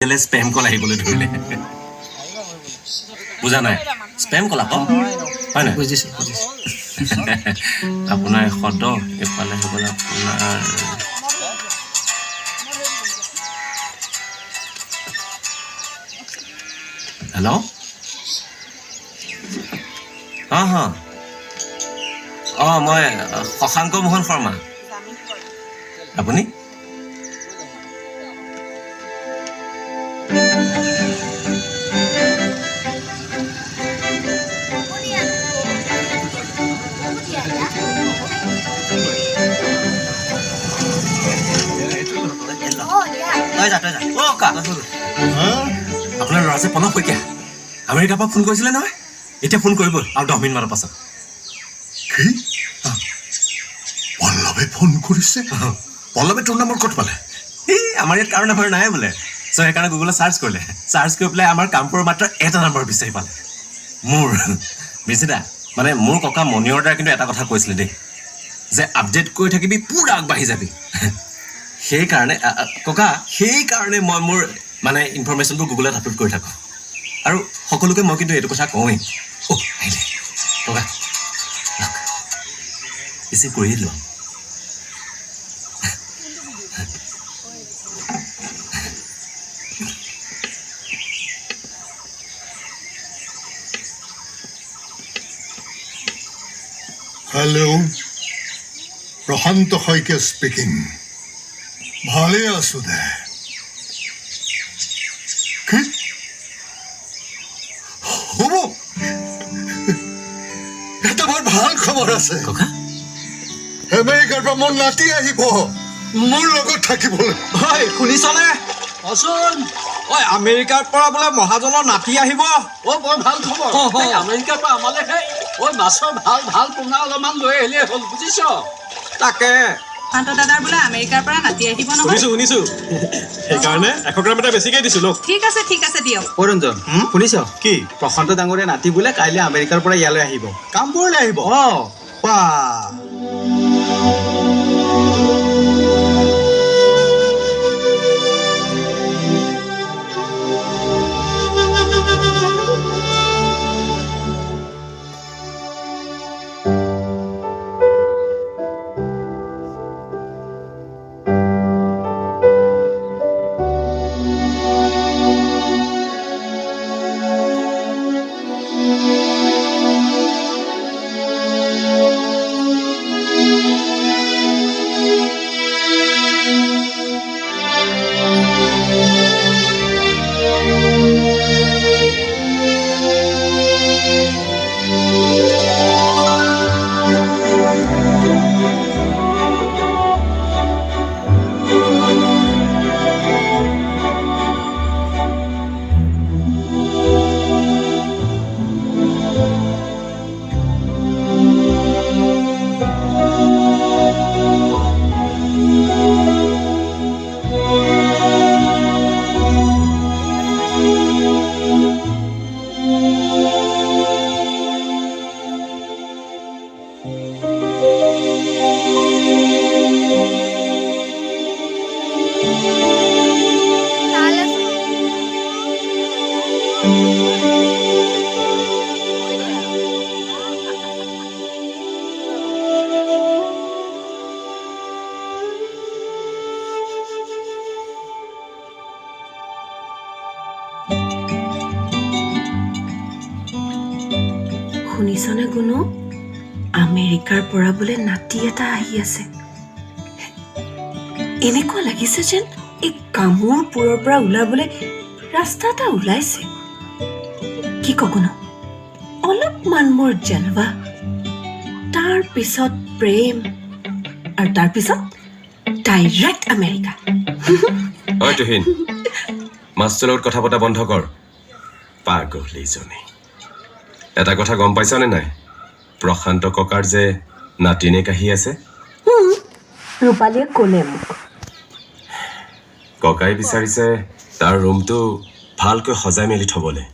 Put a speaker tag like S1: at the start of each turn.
S1: spam কল আহিবলৈ ধৰিলে বুজা নাই স্পেম কল আকৌ হয় নাই
S2: বুজিছো
S1: আপোনাৰ 110 এফালে হ'বলা আপোনাৰ হেল্ল' মই শশাংক মোহন শৰ্মা আপুনি আপোনাৰ ল'ৰা যে পলক শইকীয়া আমেৰিকাৰ পৰা ফোন কৰিছিলে নহয় এতিয়া ফোন কৰিব আৰু 10 মিনিটমানৰ পাছত
S3: কি পল্লৱে ফোন কৰিছে পল্লৱে তোৰ নম্বৰ ক'ত পালে
S1: এই আমাৰ ইয়াত কাৰো নম্বৰ নাই বোলে চ' সেইকাৰণে গুগলত চাৰ্চ কৰিলে চাৰ্চ কৰি পেলাই আমাৰ কামপুৰৰ মাত্ৰ এটা নম্বৰ বিচাৰি পালে মোৰ বিচিদা মানে মোৰ ককা মণিয়ৰ দ্বাৰা কিন্তু এটা কথা কৈছিলে দেই যে আপডেট কৰি থাকিবি পুৰা আগবাঢ়ি যাবি সেইকাৰণে ককা সেইকাৰণে মই মোৰ মানে ইনফৰমেশ্যনবোৰ গুগলত আপলোড কৰি থাকোঁ আৰু সকলোকে মই কিন্তু এইটো কথা কওঁৱেই আহিলে ককা ৰিচিভ কৰিয়ে লোৱা
S3: হেল্ল' প্ৰশান্ত শইকীয়া স্পিকিং ভালে আছো দে কি হ'ব এটা বৰ ভাল খবৰ আছে
S1: ককা
S3: আমেৰিকাৰ পৰা মোৰ নাতি আহিব মোৰ লগত থাকিবলৈ
S2: হয় শুনিছনে অচোন ঐ আমেৰিকাৰ পৰা বোলে মহাজনৰ নাতি আহিব
S4: বৰ ভাল খবৰ আমেৰিকাৰ পৰা আমালৈ মাছৰ ভাল ভাল পোনা অলপমান লৈ আহিলে হ'ল বুজিছ
S2: তাকে
S5: শান্ত দাদাৰ বোলে আমেৰিকাৰ পৰা নাতি আহিব নহয়
S4: শুনিছো সেইকাৰণে 100 গ্ৰাম এটা বেছিকৈ দিছো লওক
S5: ঠিক আছে দিয়ক
S2: ৰঞ্জন শুনিছ
S4: কি
S2: প্ৰশান্ত ডাঙৰীয়া নাতি বোলে কাইলৈ আমেৰিকাৰ পৰা ইয়ালৈ আহিব কামপুৰলৈ আহিব
S6: শুনিছনে গুণু আমেৰিকাৰ পৰা বোলে নাতি এটা আহি আছে এনেকুৱা লাগিছে যেন এই কামৰপুৰৰ পৰা ওলাবলৈ ৰাস্তা এটা ওলাইছে কি কগুণু অলপমান মোৰ জলৱা তাৰ পিছত প্ৰেম আৰু তাৰ পিছত ডাইৰেক্ট আমেৰিকা
S7: ঐ তুহিন মাছটোৰ লগত কথা পতা বন্ধ কৰ পাগলীজনী এটা কথা গম পাইছনে নাই প্ৰশান্ত ককাৰ যে নাতিনে কাহি আছে
S6: ৰূপালীয়ে ক'লে মোক
S7: ককাই বিচাৰিছে তাৰ ৰুমটো ভালকৈ সজাই মেলি থ'বলৈ